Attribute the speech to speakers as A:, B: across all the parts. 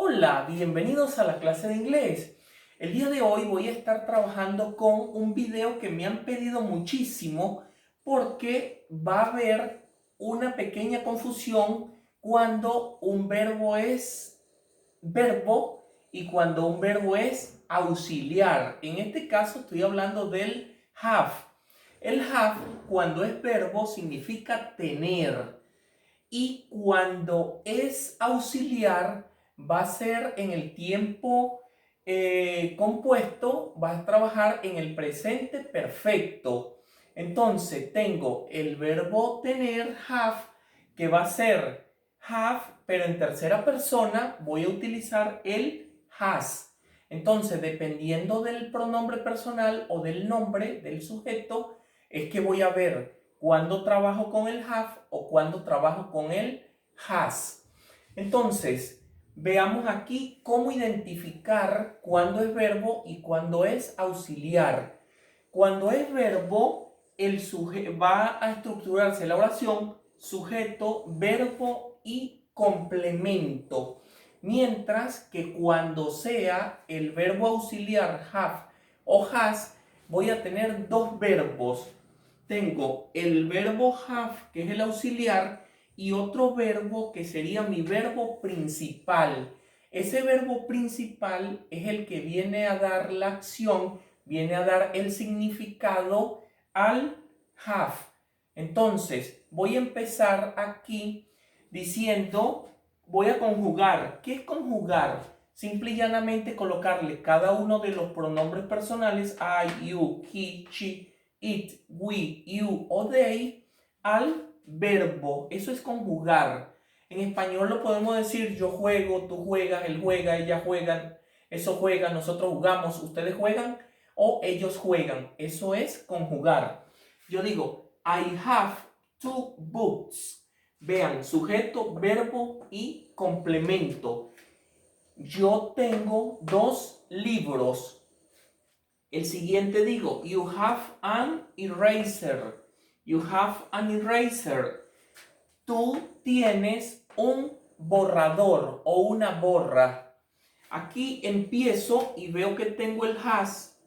A: Hola, bienvenidos a la clase de inglés. El día de hoy voy a estar trabajando con un video que me han pedido muchísimo porque va a haber una pequeña confusión cuando un verbo es verbo y cuando un verbo es auxiliar. En este caso estoy hablando del have. El have, cuando es verbo, significa tener. Y cuando es auxiliar, va a ser en el tiempo compuesto, va a trabajar en el presente perfecto. Entonces tengo el verbo tener, have, que va a ser have, pero en tercera persona voy a utilizar el has. Entonces, dependiendo del pronombre personal o del nombre del sujeto, es que voy a ver cuando trabajo con el have o cuando trabajo con el has. Entonces, veamos aquí cómo identificar cuándo es verbo y cuándo es auxiliar. Cuando es verbo, el va a estructurarse la oración sujeto, verbo y complemento. Mientras que cuando sea el verbo auxiliar have o has, voy a tener dos verbos. Tengo el verbo have, que es el auxiliar, y otro verbo que sería mi verbo principal. Ese verbo principal es el que viene a dar la acción, viene a dar el significado al have. Entonces, voy a empezar aquí diciendo, voy a conjugar. ¿Qué es conjugar? Simple y llanamente colocarle cada uno de los pronombres personales, I, you, he, she, it, we, you o they, al verbo. Eso es conjugar. En español lo podemos decir yo juego, tú juegas, él juega, ella juegan, eso juega, nosotros jugamos, ustedes juegan o ellos juegan. Eso es conjugar. Yo digo, I have two books. Vean, sujeto, verbo y complemento. Yo tengo dos libros. El siguiente digo, you have an eraser. You have an eraser. Tú tienes un borrador o una borra. Aquí empiezo y veo que tengo el has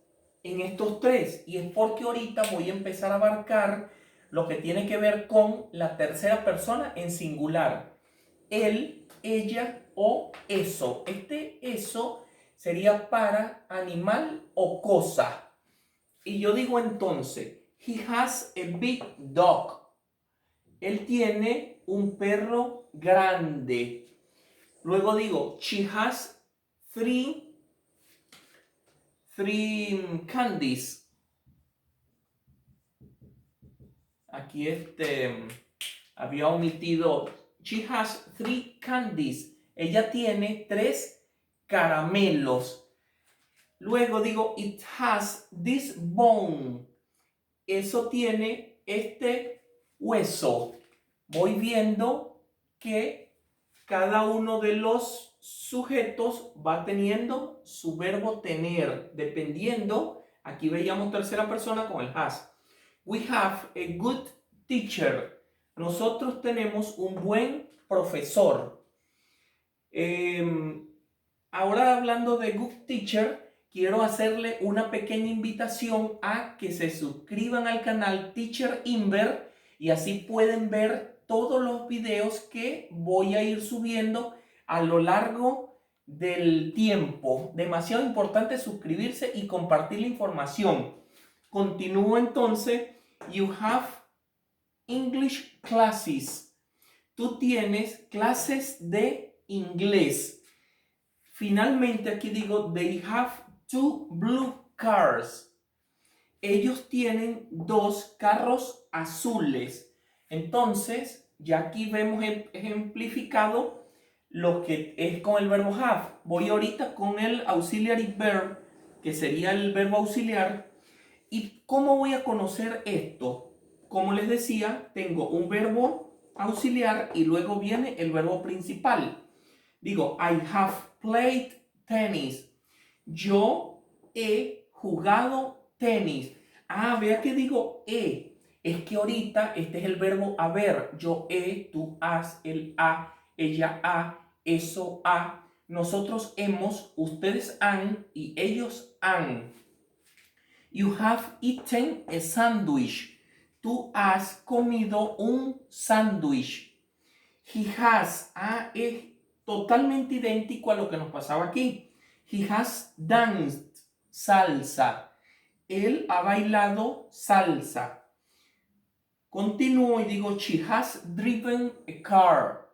A: en estos tres. Y es porque ahorita voy a empezar a abarcar lo que tiene que ver con la tercera persona en singular. Él, ella o eso. Este eso sería para animal o cosa. Y yo digo entonces, he has a big dog. Él tiene un perro grande. Luego digo, she has three candies. Aquí había omitido. She has three candies. Ella tiene tres caramelos. Luego digo, it has this bone. Eso tiene este hueso. Voy viendo que cada uno de los sujetos va teniendo su verbo tener, dependiendo. Aquí veíamos tercera persona con el has. We have a good teacher. Nosotros tenemos un buen profesor. Ahora hablando de good teacher, quiero hacerle una pequeña invitación a que se suscriban al canal Teacher Inver y así pueden ver todos los videos que voy a ir subiendo a lo largo del tiempo. Demasiado importante suscribirse y compartir la información. Continúo entonces. You have English classes. Tú tienes clases de inglés. Finalmente aquí digo, they have two blue cars. Ellos tienen dos carros azules. Entonces, ya aquí vemos ejemplificado lo que es con el verbo have. Voy ahorita con el auxiliary verb, que sería el verbo auxiliar. ¿Y cómo voy a conocer esto? Como les decía, tengo un verbo auxiliar y luego viene el verbo principal. Digo, I have played tennis. Yo he jugado tenis. Ah, vea que digo he. Es que ahorita este es el verbo haber. Yo he, tú has, él ha, ella ha, eso ha. nosotros hemos, ustedes han y ellos han. You have eaten a sandwich. Tú has comido un sándwich. He has, es totalmente idéntico a lo que nos pasaba aquí. He has danced, salsa. Él ha bailado salsa. Continúo y digo, she has driven a car.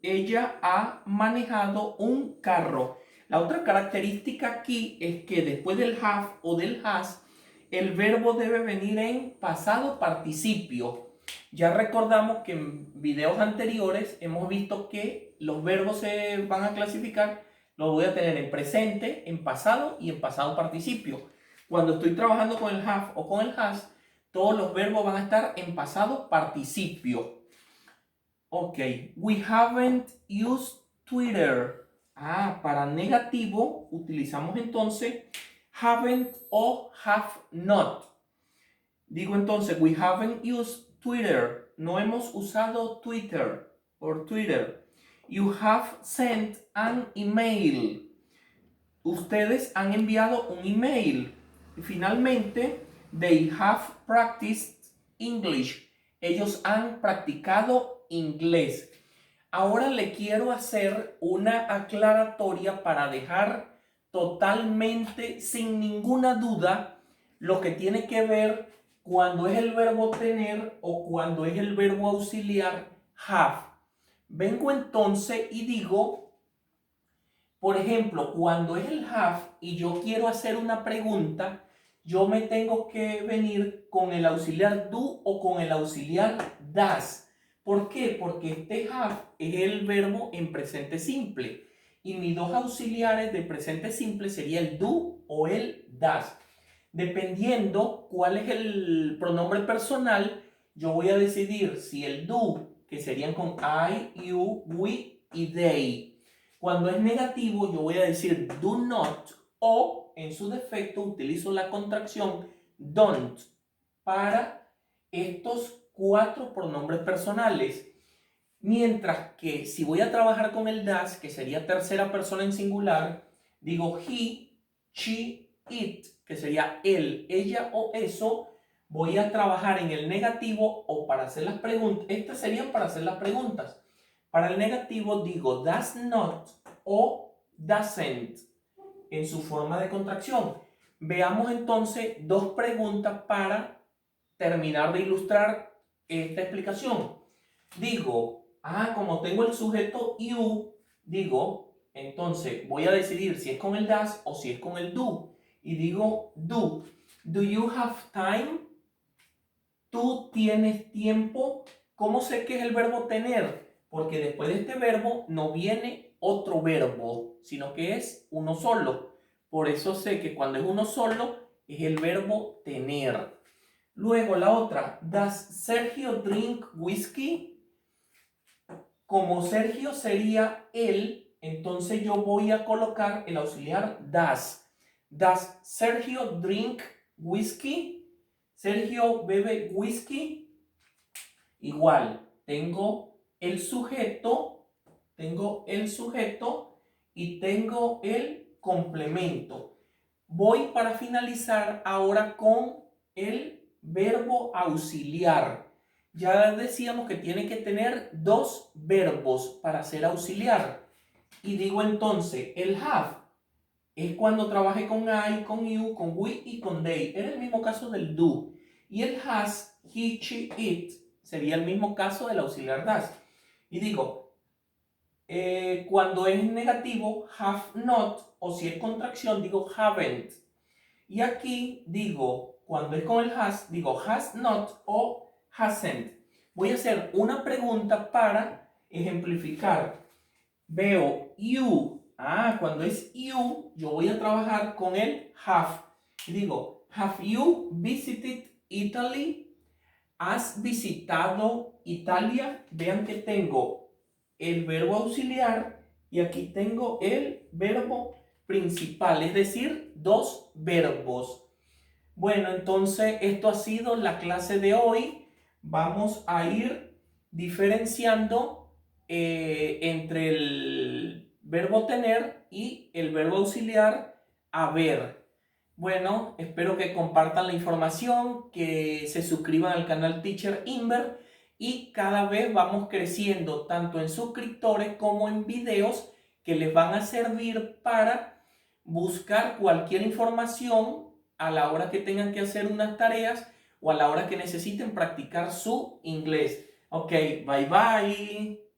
A: Ella ha manejado un carro. La otra característica aquí es que después del have o del has, el verbo debe venir en pasado participio. Ya recordamos que en videos anteriores hemos visto que los verbos se van a clasificar, los voy a tener en presente, en pasado y en pasado participio. Cuando estoy trabajando con el have o con el has, todos los verbos van a estar en pasado participio. Ok, we haven't used Twitter. Para negativo utilizamos entonces haven't o have not. Digo entonces, we haven't used Twitter. No hemos usado Twitter o Twitter. You have sent an email. Ustedes han enviado un email. Y finalmente, they have practiced English. Ellos han practicado inglés. Ahora le quiero hacer una aclaratoria para dejar totalmente sin ninguna duda lo que tiene que ver cuando es el verbo tener o cuando es el verbo auxiliar have. Vengo entonces y digo, por ejemplo, cuando es el have y yo quiero hacer una pregunta, yo me tengo que venir con el auxiliar do o con el auxiliar das. ¿Por qué? Porque este have es el verbo en presente simple y mis dos auxiliares de presente simple sería el do o el das. Dependiendo cuál es el pronombre personal, yo voy a decidir si el do, que serían con I, you, we y they. Cuando es negativo, yo voy a decir do not o, en su defecto, utilizo la contracción don't para estos 4 pronombres personales. Mientras que si voy a trabajar con el das, que sería tercera persona en singular, digo he, she, it, que sería él, ella o eso. Voy a trabajar en el negativo o para hacer las preguntas. Estas serían para hacer las preguntas. Para el negativo digo does not o doesn't en su forma de contracción. Veamos entonces 2 preguntas para terminar de ilustrar esta explicación. Digo, como tengo el sujeto you, digo, entonces voy a decidir si es con el does o si es con el do. Y digo do. Do you have time? ¿Tú tienes tiempo? ¿Cómo sé que es el verbo tener? Porque después de este verbo no viene otro verbo, sino que es uno solo. Por eso sé que cuando es uno solo es el verbo tener. Luego la otra, does Sergio drink whiskey? Como Sergio sería él, entonces yo voy a colocar el auxiliar does. Does Sergio drink whiskey? Sergio bebe whisky. Igual, tengo el sujeto y tengo el complemento. Voy para finalizar ahora con el verbo auxiliar. Ya decíamos que tiene que tener 2 verbos para ser auxiliar. Y digo entonces, el have es cuando trabajé con I, con you, con we y con they. Era el mismo caso del do. Y el has, he, she, it, sería el mismo caso del auxiliar das. Y digo, cuando es negativo, have not, o si es contracción, digo haven't. Y aquí digo, cuando es con el has, digo has not o hasn't. Voy a hacer una pregunta para ejemplificar. Veo you. Cuando es you, yo voy a trabajar con el have. Y digo, have you visited Italy? ¿Has visitado Italia? Vean que tengo el verbo auxiliar y aquí tengo el verbo principal, es decir, 2 verbos. Bueno, entonces esto ha sido la clase de hoy. Vamos a ir diferenciando entre el verbo tener y el verbo auxiliar haber. Bueno, espero que compartan la información, que se suscriban al canal Teacher Inver y cada vez vamos creciendo tanto en suscriptores como en videos que les van a servir para buscar cualquier información a la hora que tengan que hacer unas tareas o a la hora que necesiten practicar su inglés. Ok, bye bye.